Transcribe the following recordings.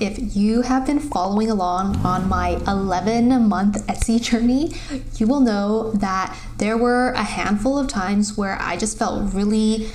If you have been following along on my 11-month Etsy journey, you will know that there were a handful of times where I just felt really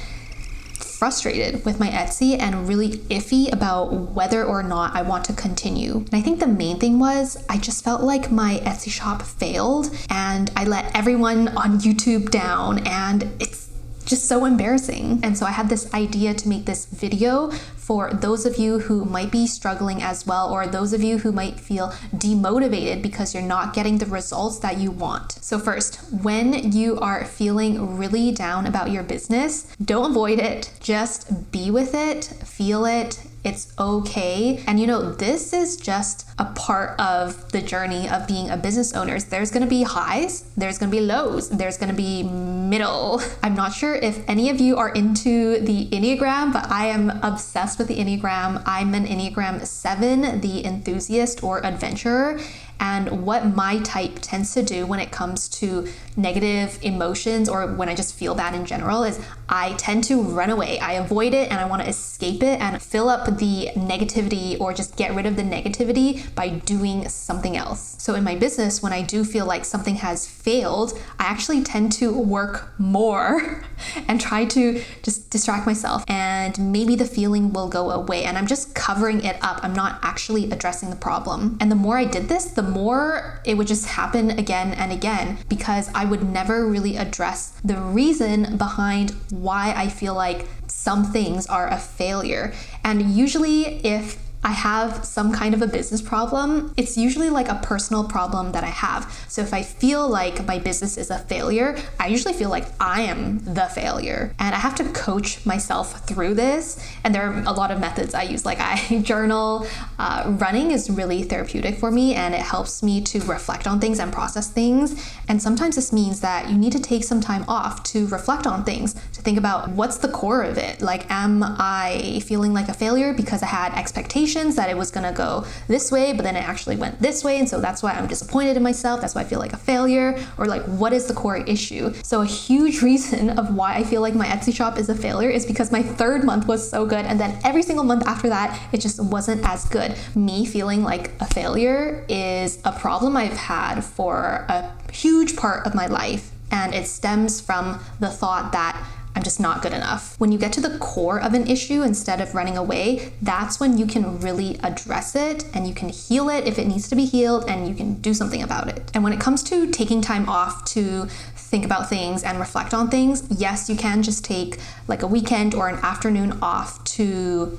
frustrated with my Etsy and really iffy about whether or not I want to continue. And I think the main thing was I just felt like my Etsy shop failed and I let everyone on YouTube down, and it's just so embarrassing. And so I had this idea to make this video for those of you who might be struggling as well, or those of you who might feel demotivated because you're not getting the results that you want. So first, when you are feeling really down about your business, don't avoid it. Just be with it, feel it. It's okay. And this is just a part of the journey of being a business owner. There's gonna be highs, there's gonna be lows, there's gonna be middle. I'm not sure if any of you are into the Enneagram, but I am obsessed with the Enneagram. I'm an Enneagram 7, the enthusiast or adventurer. And what my type tends to do when it comes to negative emotions, or when I just feel bad in general, is I tend to run away. I avoid it and I want to escape it and fill up the negativity, or just get rid of the negativity by doing something else. So in my business, when I do feel like something has failed, I actually tend to work more and try to just distract myself, and maybe the feeling will go away and I'm just covering it up. I'm not actually addressing the problem. And the more I did this, the more it would just happen again and again, because I would never really address the reason behind why I feel like some things are a failure. And usually if I have some kind of a business problem, it's usually like a personal problem that I have. So if I feel like my business is a failure, I usually feel like I am the failure. And I have to coach myself through this. And there are a lot of methods I use, like I journal. Running is really therapeutic for me, and it helps me to reflect on things and process things. And sometimes this means that you need to take some time off to reflect on things, to think about what's the core of it. Like, am I feeling like a failure because I had expectations that it was gonna go this way, but then it actually went this way, and so that's why I'm disappointed in myself, that's why I feel like a failure? Or like, what is the core issue? So a huge reason of why I feel like my Etsy shop is a failure is because my 3rd month was so good, and then every single month after that it just wasn't as good. Me feeling like a failure is a problem I've had for a huge part of my life, and it stems from the thought that I'm just not good enough. When you get to the core of an issue instead of running away, that's when you can really address it, and you can heal it if it needs to be healed, and you can do something about it. And when it comes to taking time off to think about things and reflect on things, yes, you can just take like a weekend or an afternoon off to,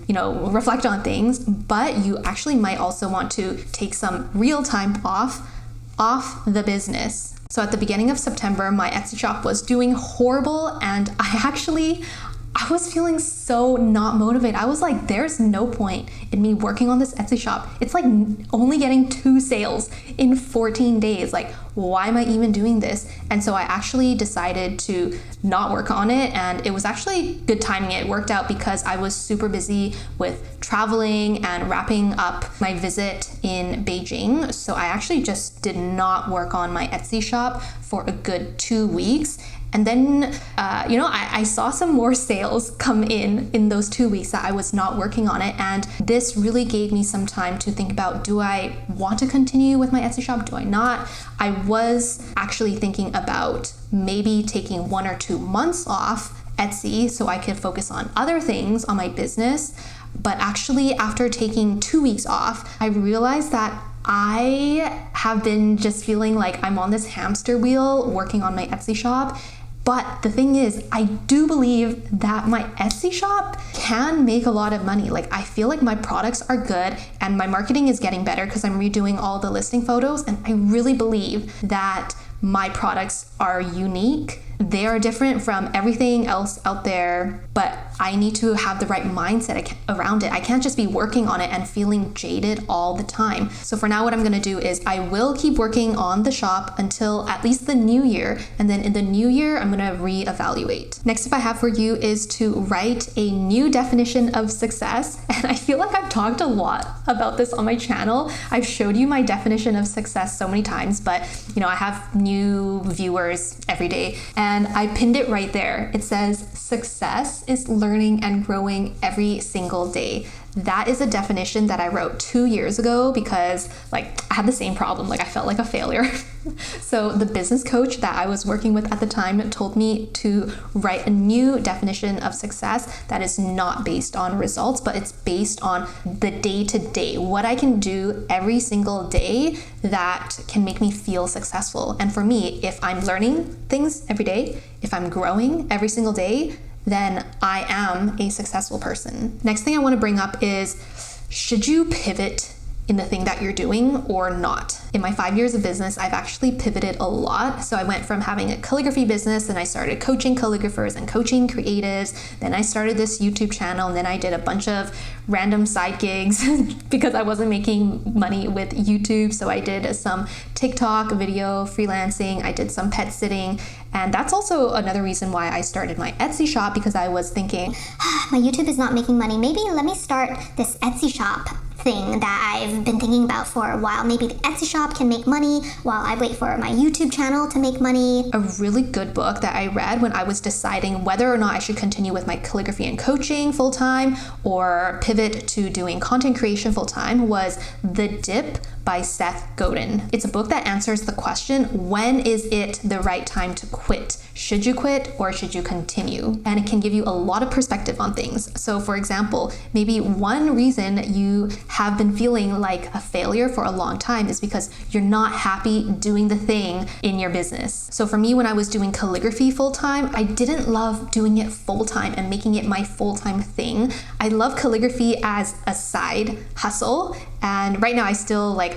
reflect on things, but you actually might also want to take some real time off the business. So at the beginning of September, my Etsy shop was doing horrible, and I was feeling so not motivated. I was like, there's no point in me working on this Etsy shop. It's like only getting 2 sales in 14 days. Like, why am I even doing this? And so I actually decided to not work on it, and it was actually good timing. It worked out because I was super busy with traveling and wrapping up my visit in Beijing. So I actually just did not work on my Etsy shop for a good 2 weeks. And then, I saw some more sales come in those 2 weeks that I was not working on it. And this really gave me some time to think about, do I want to continue with my Etsy shop? Do I not? I was actually thinking about maybe taking 1 or 2 months off Etsy so I could focus on other things on my business. But actually, after taking 2 weeks off, I realized that I have been just feeling like I'm on this hamster wheel working on my Etsy shop. But the thing is, I do believe that my Etsy shop can make a lot of money. Like, I feel like my products are good and my marketing is getting better because I'm redoing all the listing photos. And I really believe that my products are unique. They are different from everything else out there, but I need to have the right mindset around it. I can't just be working on it and feeling jaded all the time. So for now, what I'm gonna do is I will keep working on the shop until at least the new year. And then in the new year, I'm gonna reevaluate. Next tip I have for you is to write a new definition of success. And I feel like I've talked a lot about this on my channel. I've showed you my definition of success so many times, but I have new viewers every day. And I pinned it right there. It says, success is learning and growing every single day. That is a definition that I wrote 2 years ago because like I had the same problem. Like I felt like a failure. So the business coach that I was working with at the time told me to write a new definition of success that is not based on results, but it's based on the day-to-day, what I can do every single day that can make me feel successful. And for me, if I'm learning things every day, if I'm growing every single day, then I am a successful person. Next thing I want to bring up is, should you pivot in the thing that you're doing or not? In my 5 years of business, I've actually pivoted a lot. So I went from having a calligraphy business, and I started coaching calligraphers and coaching creatives. Then I started this YouTube channel, and then I did a bunch of random side gigs because I wasn't making money with YouTube. So I did some TikTok video freelancing. I did some pet sitting. And that's also another reason why I started my Etsy shop, because I was thinking, my YouTube is not making money. Maybe let me start this Etsy shop thing that I've been thinking about for a while. Maybe the Etsy shop can make money while I wait for my YouTube channel to make money. A really good book that I read when I was deciding whether or not I should continue with my calligraphy and coaching full-time or pivot to doing content creation full-time was The Dip by Seth Godin. It's a book that answers the question, when is it the right time to quit? Should you quit or should you continue? And it can give you a lot of perspective on things. So for example, maybe one reason you have been feeling like a failure for a long time is because you're not happy doing the thing in your business. So for me, when I was doing calligraphy full-time, I didn't love doing it full-time and making it my full-time thing. I love calligraphy as a side hustle. And right now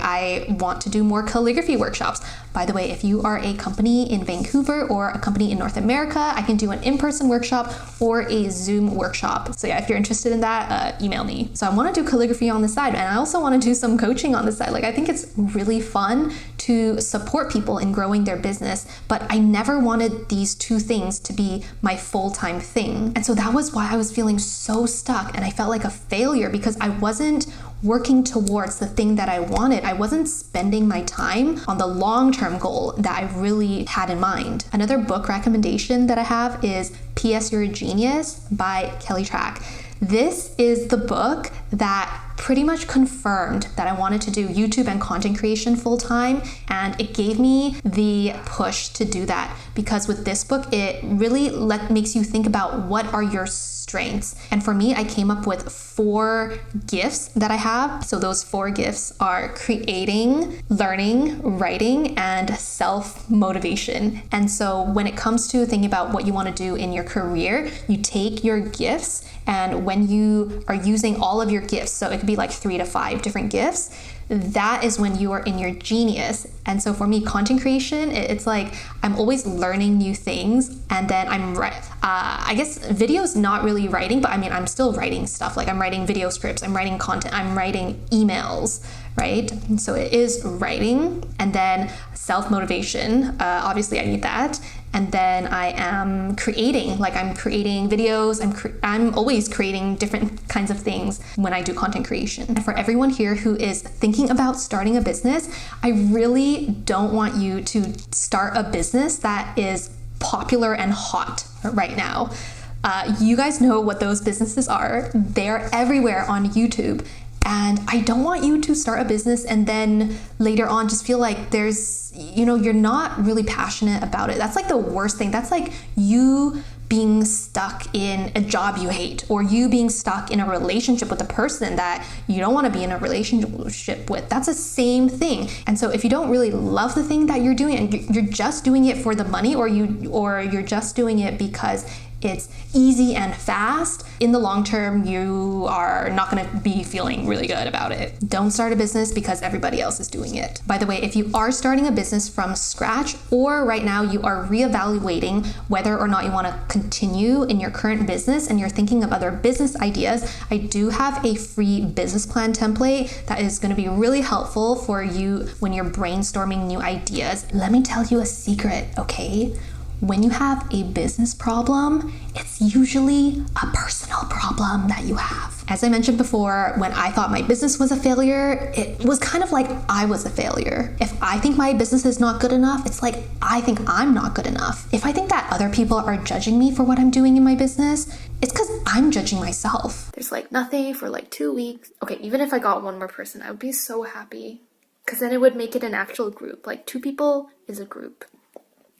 I want to do more calligraphy workshops. By the way, if you are a company in Vancouver or a company in North America, I can do an in-person workshop or a Zoom workshop. So yeah, if you're interested in that, email me. So I want to do calligraphy on the side, and I also want to do some coaching on the side. Like I think it's really fun to support people in growing their business, but I never wanted these two things to be my full-time thing. And so that was why I was feeling so stuck, and I felt like a failure because I wasn't working towards the thing that I wanted. I wasn't spending my time on the long-term goal that I really had in mind. Another book recommendation that I have is P.S. You're a Genius by Kelly Trach. This is the book that pretty much confirmed that I wanted to do YouTube and content creation full-time, and it gave me the push to do that because with this book, it really makes you think about what are your strengths. And for me, I came up with 4 gifts that I have. So those 4 gifts are creating, learning, writing, and self-motivation. And so when it comes to thinking about what you want to do in your career, you take your gifts, and when you are using all of your gifts, so it could be like 3 to 5 different gifts, that is when you are in your genius. And so for me, content creation, it's like I'm always learning new things, and then I guess video is not really writing, but I mean, I'm still writing stuff. Like I'm writing video scripts, I'm writing content, I'm writing emails, right? So it is writing, and then self-motivation. Obviously I need that. And then I am creating, like I'm creating videos, I'm always creating different kinds of things when I do content creation. And for everyone here who is thinking about starting a business, I really don't want you to start a business that is popular and hot right now. You guys know what those businesses are. They're everywhere on YouTube. And I don't want you to start a business and then later on just feel like you're not really passionate about it. That's like the worst thing. That's like you being stuck in a job you hate, or you being stuck in a relationship with a person that you don't want to be in a relationship with. That's the same thing. And so if you don't really love the thing that you're doing and you're just doing it for the money, or you're just doing it because it's easy and fast, in the long term, you are not going to be feeling really good about it. Don't start a business because everybody else is doing it. By the way, if you are starting a business from scratch, or right now you are reevaluating whether or not you want to continue in your current business and you're thinking of other business ideas, I do have a free business plan template that is going to be really helpful for you when you're brainstorming new ideas. Let me tell you a secret, okay? When you have a business problem, it's usually a personal problem that you have. As I mentioned before, when I thought my business was a failure, it was kind of like I was a failure. If I think my business is not good enough, it's like I think I'm not good enough. If I think that other people are judging me for what I'm doing in my business, it's because I'm judging myself. There's like nothing for like 2 weeks. Okay, even if I got one more person, I would be so happy. Because then it would make it an actual group. Like 2 people is a group.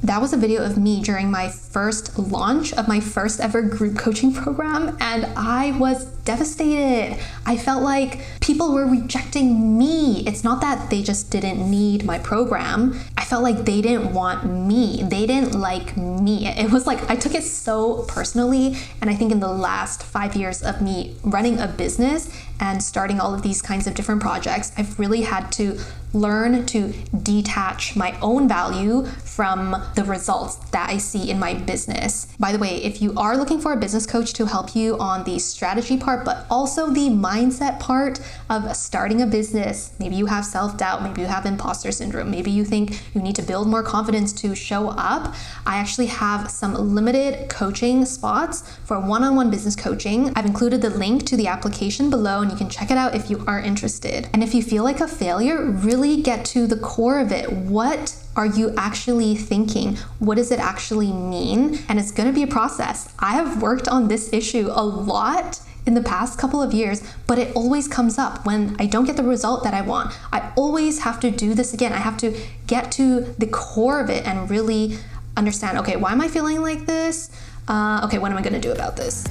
That was a video of me during my first launch of my first ever group coaching program, and I was devastated. I felt like people were rejecting me. It's not that they just didn't need my program. I felt like they didn't want me. They didn't like me. It was like I took it so personally, and I think in the last 5 years of me running a business and starting all of these kinds of different projects, I've really had to learn to detach my own value from the results that I see in my business. By the way, if you are looking for a business coach to help you on the strategy part, but also the mindset part of starting a business, maybe you have self-doubt, maybe you have imposter syndrome, maybe you think you need to build more confidence to show up, I actually have some limited coaching spots for one-on-one business coaching. I've included the link to the application below, and you can check it out if you are interested. And if you feel like a failure, really get to the core of it. What are you actually thinking? What does it actually mean? And it's going to be a process. I have worked on this issue a lot in the past couple of years, but it always comes up when I don't get the result that I want. I always have to do this again. I have to get to the core of it and really understand, okay, why am I feeling like this? Okay, what am I going to do about this?